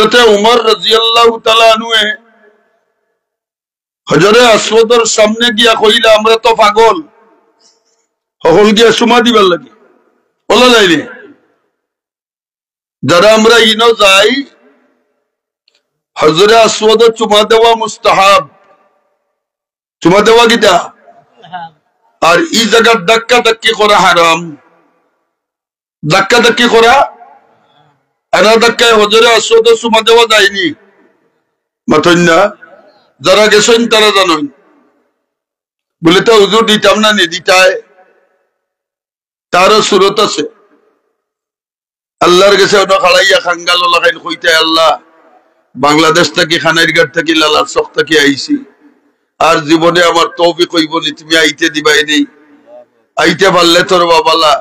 হযরতে উমর রাদিয়াল্লাহু তাআলা আনহু হজরে আসওয়াদের সামনে গিয়া কইলা আমরা তো পাগল হল গিয়া সুমা দিবার লাগি বলা যায়নি যারা আমরা ইনো যাই হজরে আসওয়াদের চুমা দেওয়া মুস্তাহাব চুমা দেওয়া কিটা আর এই জায়গার ধাক্কা ধাক্কি করা হারাম ধাক্কা ধাক্কি করা আনা ধাক্কায় হজরে আসওয়াদের চুমা দেওয়া যায়নি মাথন না যারা গেছেন তারা জানেন বলে তো হুজুর দিতাম না নি দিতায় তারও সুরত আছে আল্লাহর কাছে ওটা খাড়াইয়া খাঙ্গাল লাগাইন কইতে আল্লাহ বাংলাদেশ থেকে খানাইরঘাট থেকে লালার চক থেকে আইছি আর জীবনে আমার তৌফিক হইব নি তুমি আইতে দিবাই নেই আইতে পারলে তোর বাবালা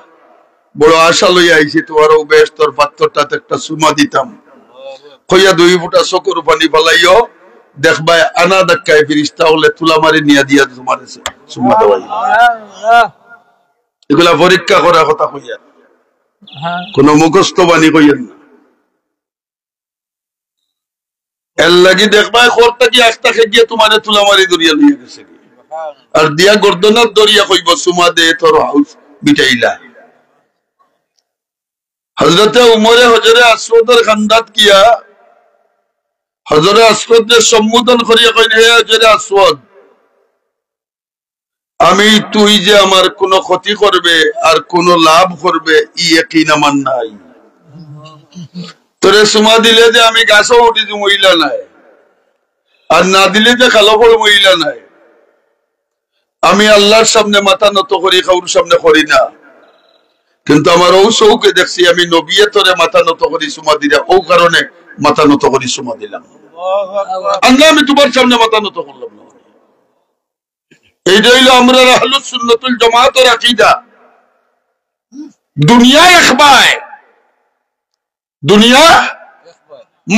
বড় আশা লইয়া আইছি তোমারও বেশ তোর পাত্রটাতে একটা সুমা দিতাম কইয়া 2 ফুটা চকুর পানি ফেলাইও দেখবাই আনা ধাক্কায় ফিরিস্তা হলে তুলা মারি নিয়া দিয়া তোমার সুমা দেওয়াই এগুলা পরীক্ষা করার কথা কইয়া কোন মুখস্থ বাণী কইয়েন না এর লাগি দেখবাই খরটা কি আস্তা খেয়ে তোমার তুলা মারি দরিয়া নিয়ে গেছে আর দিয়া গর্দনার দরিয়া কইব সুমা দে তোর হাউস বিটাইলা হযরতে উমরে হজরে আসওয়াদের খান্দাত কিয়া হজরে আসওয়াদের সম্বোধন করিয়া কইন হে হজরে আসওয়াদ আমি তুই যে আমার কোন ক্ষতি করবে আর কোন লাভ করবে ই ইয়াকিন আমার নাই তোরে সুমা দিলে যে আমি গাছও উঠি যে মহিলা নাই আর না দিলে যে কালো ফল মহিলা নাই আমি আল্লাহর সামনে মাথা নত করি কাউর সামনে করি না কিন্তু আমার ও চৌকে দেখছি আমি নবিয়ে তোরে মাথা নত করি সুমা দিলা ও কারণে মাথা নত করি সুমা দিলাম আল্লাহ আমি তোমার সামনে মাথা নত করলাম না এইটা হইল আমরা আহলুস সুন্নাতুল জামাতের আকীদা দুনিয়া একবায় দুনিয়া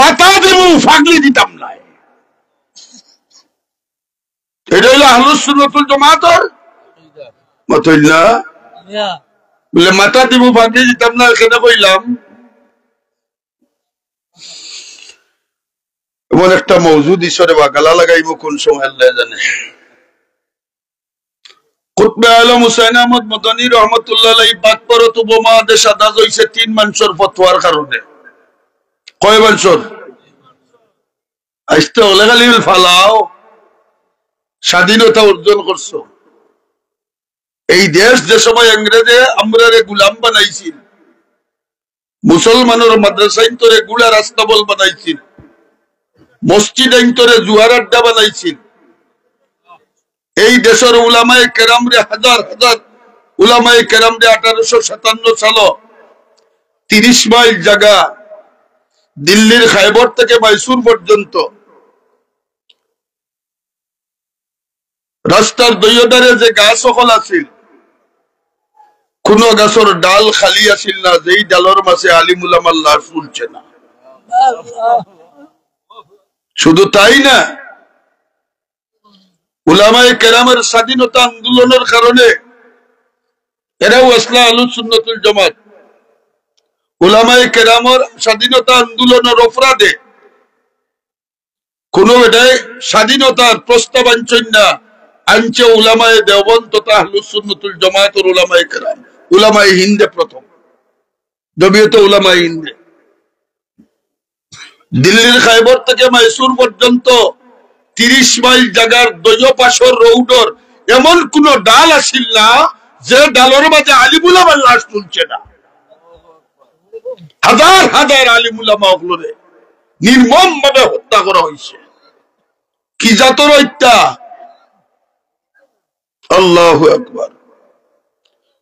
মাথা দেবো ফাগলি দিতাম না এটা হইল আহলুস সুন্নাতুল জামাতের মতই না বলে মাথা দিব ফাগলি দিতাম না কেন কইলাম এমন একটা মওজুদ ঈশ্বরে বা গালা লাগাইব কোন সময় আল্লাহ জানে কুতবে আলম হুসাইন আহমদ মদনী রহমতুল্লাহ আলাইহি পাকপরত উপমহাদেশ আদাজ হইছে 3 মানুষের ফতোয়ার কারণে কয় বছর আইতে হলে খালি ফালাও স্বাধীনতা অর্জন করছো এই দেশ যে সময় ইংরেজে আমরারে গোলাম বানাইছিল মুসলমানের মাদ্রাসা ইন্তরে গুলা রাস্তা বল বানাইছিল মসজিদ ইন্তরে জুয়ার আড্ডা বানাইছিল এই দেশের উলামায়ে কেরাম রে হাজার হাজার উলামায়ে কেরাম রে 1857 সালে 30 মাইল জায়গা দিল্লির খায়বর থেকে মাইসুর পর্যন্ত রাস্তার দুইধারে যে গাছ সকল আছিল কোন গাছের ডাল খালি আছিল না যেই ডালের মাঝে আলিম উলামার লাশ ঝুলছে না শুধু তাই না উলামায়ে কেরামের স্বাধীনতা আন্দোলনের কারণে এরাও আসলে আহলুস সুন্নাতুল জামাত উলামায়ে কেরামের স্বাধীনতা আন্দোলনের অপরাধে কোন এটাই স্বাধীনতার প্রস্তাব আনছেন না আনছে উলামায়ে দেওবন্দ তথা আহলুস সুন্নাতুল জামাতের উলামায়ে কেরাম উলামায়ে হিন্দে প্রথম জমিয়তে উলামায়ে হিন্দে দিল্লির খায়বর থেকে মাইসুর পর্যন্ত 30 মাইল জায়গার দৈয় পাশর রোডর এমন কোন ডাল আসিল না যে ডালের মাঝে আলিম উলামার লাশ তুলছে না হাজার হাজার আলিম উলামা ওগুলোরে নির্মম ভাবে হত্যা করা হয়েছে কি জাতর হত্যা আল্লাহু আকবার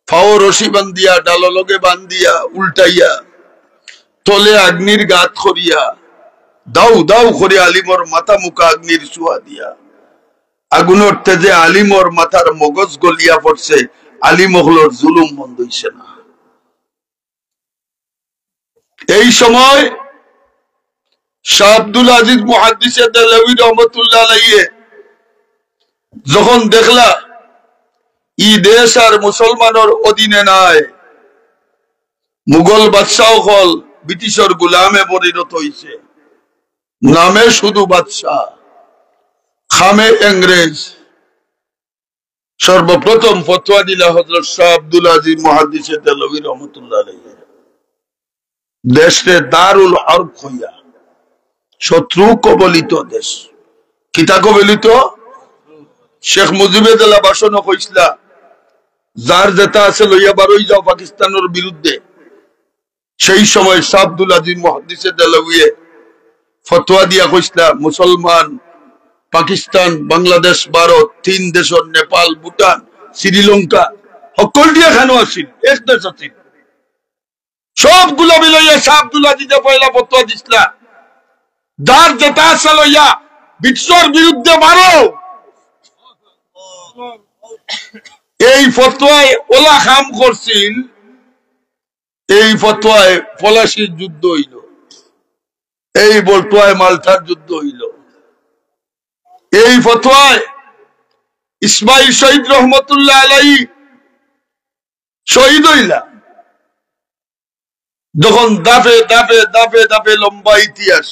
ফাও রশি বান্ধিয়া ডাল লগে বান্ধিয়া উল্টাইয়া তলে আগ্নির গাত করিয়া দাউ দাউ করে আলিমর মাথা মুখা আগ্নির চুয়া দিয়া আগুনের তেজে আলিমর মাথার মগজ গলিয়া পড়ছে আলিম হলোর জুলুম বন্ধ হইছে না এই সময় শাহ আব্দুল আজিজ মুহাদ্দিসে দেহলভী রহমাতুল্লাহ আলাইহি যখন দেখলা ই দেশ আর মুসলমানের অধীনে নাই মুঘল বাদশাহ হল ব্রিটিশের গোলামে পরিণত হইছে नामे शुधु बादशाह खामे इंग्रेज सर्वप्रथम फतवा दिला हजरत शाह अब्दुल अजीज मुहद्दिस देहलवी रहमतुल्लाह अलैहि देश रे दारुल हर्ब हইয়া शत्रु कबलित देश किता कबलित शेख मुजिबुद्दौला भाषण কইছলা যার যেটা আছে লইয়া বারই যাও পাকিস্তানের বিরুদ্ধে সেই সময় শাহ আব্দুল আজিজ মুহাদ্দিস দেহলভী ফতোয়া দিয়া কইছলা মুসলমান পাকিস্তান বাংলাদেশ ভারত তিন দেশ নেপাল ভুটান শ্রীলঙ্কা সকল দিয়া খানো আছিল এক দেশ আছিল সবগুলো মিলাইয়া শাহ আব্দুল আজিজ পয়লা ফতোয়া দিছলা যার যেটা আছে লইয়া ব্রিটিশের বিরুদ্ধে মারো এই ফতোয়ায় ওলা খাম করছিল এই ফতোয়ায় পলাশির যুদ্ধ হইল এই ফতোয়ায় মালটার যুদ্ধ হইল এই ফতোয়ায় ইসমাইল শহীদ রহমতুল্লাহ আলাইহি শহীদ হইলা যখন দাফে দাফে দাফে দাফে লম্বা ইতিহাস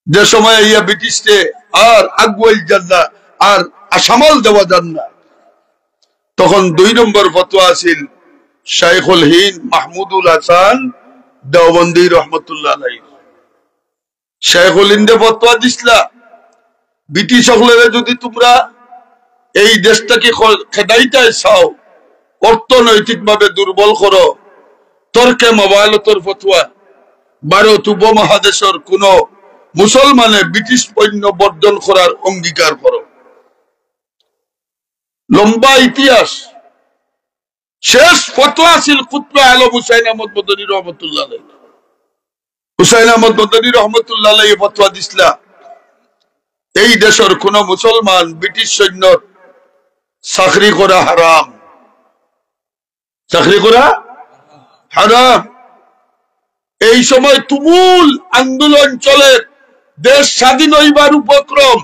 যে সময় ইয়া ব্রিটিশে আর আগুয়াই যান না আর সামাল দেওয়া যান না তখন 2 নম্বর ফতোয়া আছিল শাইখুল হিন্দ মাহমুদুল হাসান দেওবন্দি রহমতুল্লাহ আলাইহি শাইখুল হিন্দে ফতোয়া দিছলা ব্রিটিশ সকলের যদি তোমরা এই দেশটাকে খেদাইতে চাও অর্থনৈতিকভাবে দুর্বল করো তর্কে মোবাইলতর ফতোয়া ভারত উপমহাদেশের কোন মুসলমানে ব্রিটিশ পণ্য বর্জন করার অঙ্গীকার করো লম্বা ইতিহাস শেষ ফতোয়া ছিল কুতবে আলম হুসাইন আহমদ মদনী রহমতুল্লাহ আলাইহি হুসাইন আহমদ মদনী রহমতুল্লাহ আলাইহি ফতোয়া দিছলা এই দেশের কোন মুসলমান ব্রিটিশ সৈন্য চাকরি করা হারাম চাকরি করা হারাম এই সময় তুমুল আন্দোলন চলে দেশ স্বাধীন হইবার উপক্রম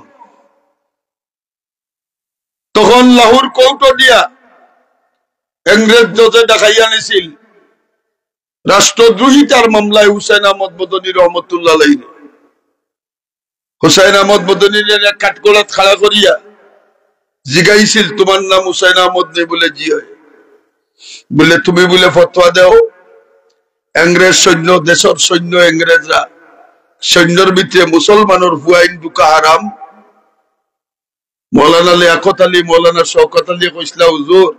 তখন লাহোর কোর্ট দিয়া ইংরেজ জজে দেখাইয়া নিছিল রাষ্ট্রদ্রোহিতার মামলায় হুসাইন আহমদ মদনী রহমতুল্লাহ আলাইহি হুসাইন আহমদ মদনীর কাঠগড়াত খাড়া করিয়া জিগাইছিল তোমার নাম হুসাইন আহমদ নেই বলে জি হয় বলে তুমি বলে ফতোয়া দাও ইংরেজ সৈন্য দেশের সৈন্য ইংরেজরা সৈন্যর ভিতরে মুসলমানের হুয়াইন ঢুকা হারাম মৌলানা লিয়াকত আলী মৌলানা শওকত আলী কইসলা হুজুর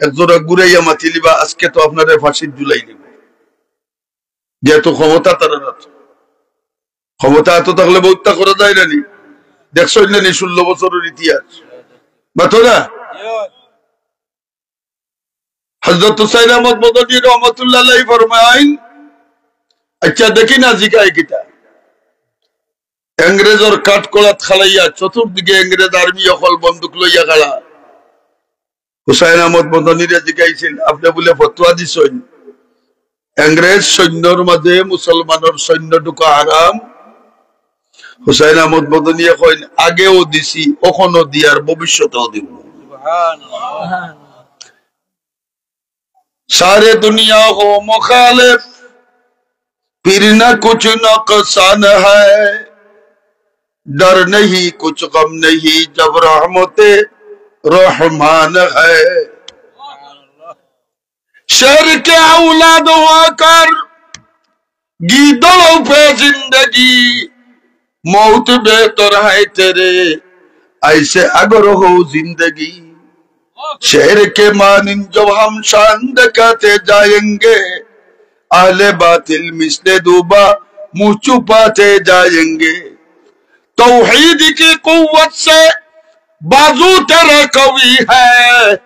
একজোড়া গুড়াইয়া মাতি লিবা আজকে তো আপনারা ফাঁসির ঝুলাই নিব যেহেতু ক্ষমতা তারা ক্ষমতা এত থাকলে বহুতা করা যায় না নি দেখছো না নি 16 বছরের ইতিহাস বাতো না হযরত হুসাইন আহমদ মদনী রহমতুল্লাহ আলাইহি ফরমায়েন আচ্ছা দেখি না জিগায় কিতা ইংরেজর কাঠকড়াত খালাইয়া চতুর্দিকে ইংরেজ আর্মি অকল বন্দুক লইয়া খাড়া হুসাইন আহমদ মদনীরে জিগাইছিল আপনি বলে ফতোয়া দিছেন ইংরেজ সৈন্যর মাঝে মুসলমানের সৈন্য ঢুকা হারাম হুসাইন আহমদ মদনী কইন আগেও দিছি এখনো দিয়ার ভবিষ্যতেও দিব সুবহানাল্লাহ सारे दुनिया हो मुखालिफ फिर न कुछ नुकसान है डर नहीं कुछ गम नहीं जब रहमते रहमान है शहर के औलाद होकर गीदड़ों पे जिंदगी मौत बेहतर है तेरे ऐसे अगर हो जिंदगी शहर के मानिन जब हम शान दिखाते जाएंगे आहले बातिल मिसले दूबा मुंह छुपाते जाएंगे तौहीद की कुव्वत से बाजू तेरा कवी है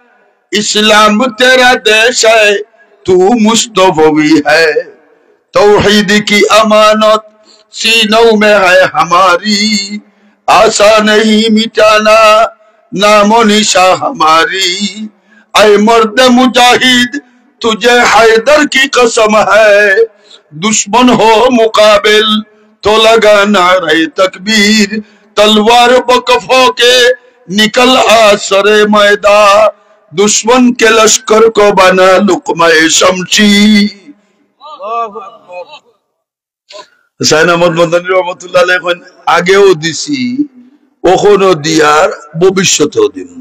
इस्लाम तेरा देश है तू मुस्तफवी है तौहीद की अमानत सीनों में है हमारी आशा नहीं मिटाना नामो निशा हमारी ऐ मर्द मुजाहिद तुझे हैदर की कसम है दुश्मन हो मुकाबिल तो लगाना रहे तकबीर तलवार बकफों के निकल आसरे मैदा दुश्मन के लश्कर को बना लुकमा शमशी হুসাইন আহমদ মদনী রহমতুল্লাহ আলাইহি এখন আগেও দিছি, ওখানেও দিয়ার, ভবিষ্যতেও দিব।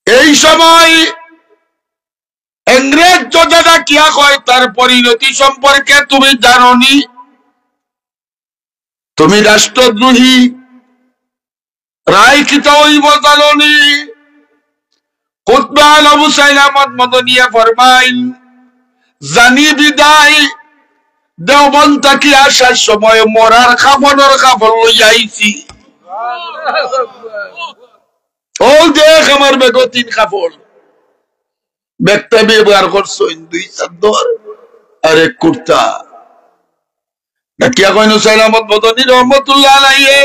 এই সময় ইংরেজ যোদ্ধারা কিয়া কয় তার পরিণতি সম্পর্কে তুমি জানোনি? তুমি রাষ্ট্রদ্রোহী, রায় কিতা হইব জানোনি? কুতবা আলম হুসাইন আহমদ মদনিয়া ফরমাইন, জানি বিদায় দেওবন্দ থাকি আসার সময় মরার কাফনের কাপড় লইয়া আইছি। ও দেখ আমার বেগো 3 কাপড়, ব্যাগটা ব্যবহার করছো 2 চাদর আর 1 কুর্তা। কিয়া কইন হুসাইন আহমদ মদনী রহমতুল্লাহ আলাইহি,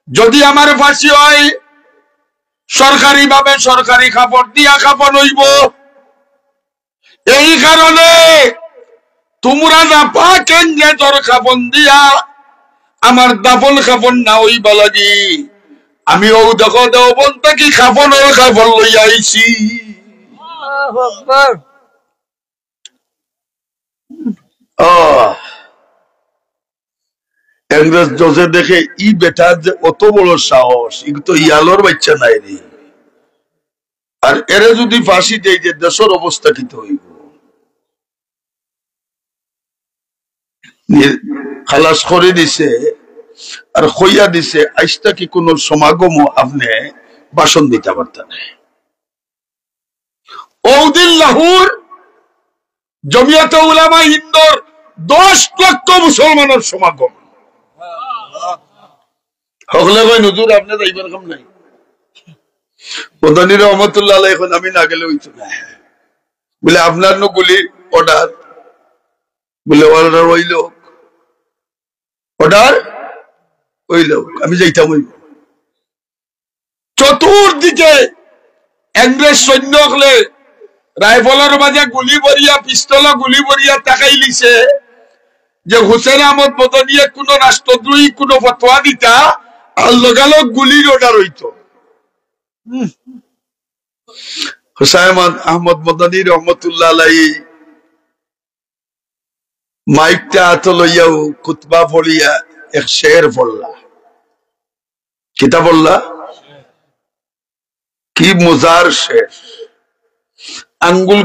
যদি আমার ফাঁসি হয় সরকারি ভাবে সরকারি কাপড় দিয়া কাপড় হইব। এই কারণে তোমরা না পাক ইংরেজর কাপড় দিয়া আমার দাফন কাপড় না হইবা লাগি আমি ও দেখো দেওবন্দ থাকি কাপড়ের কাপড় লইয়া আইছি। ইংরেজ জজে দেখে ই বেটা যে অত বড় সাহস, ই তো ইয়ালোর বাচ্চা নাই রে, আর এরে যদি ফাঁসি দেয় যে দেশের অবস্থা কি হইব। খালাস করে দিছে আর খইয়া দিছে, আইসটা কি কোন সমাগম আপনি ভাষণ দিতে পারতেন। ওদিন লাহোর জমিয়তে উলামা হিন্দর 10 লক্ষ মুসলমানের সমাগম। হকলে কই হুজুর আপনি যাইবার কাম নাই। মদনী রহমতুল্লাহ আলাইহি এখন আমি না গেলে হইতো না। বলে আপনার নো গুলি অর্ডার, বলে অর্ডার হইল, অর্ডার হইল, আমি যাইতাম হইব। চতুর্দিকে ইংরেজ সৈন্য হলে রাইফলের মাঝে গুলি ভরিয়া, পিস্তল গুলি ভরিয়া তাকাই লিছে যে হুসেন আহমদ মদনীয়ে কোন রাষ্ট্রদ্রোহী কোন ফতোয়া দিতা আর লগালগ গুলির অর্ডার হইত। হুসাইন আহমদ মদনী রহমতুল্লাহ আলাইহি মাইকটা হাতে লইয়াও খুতবা পড়িয়া এক শের পড়লা। কিতা বললা? কি মজার শের! আঙ্গুল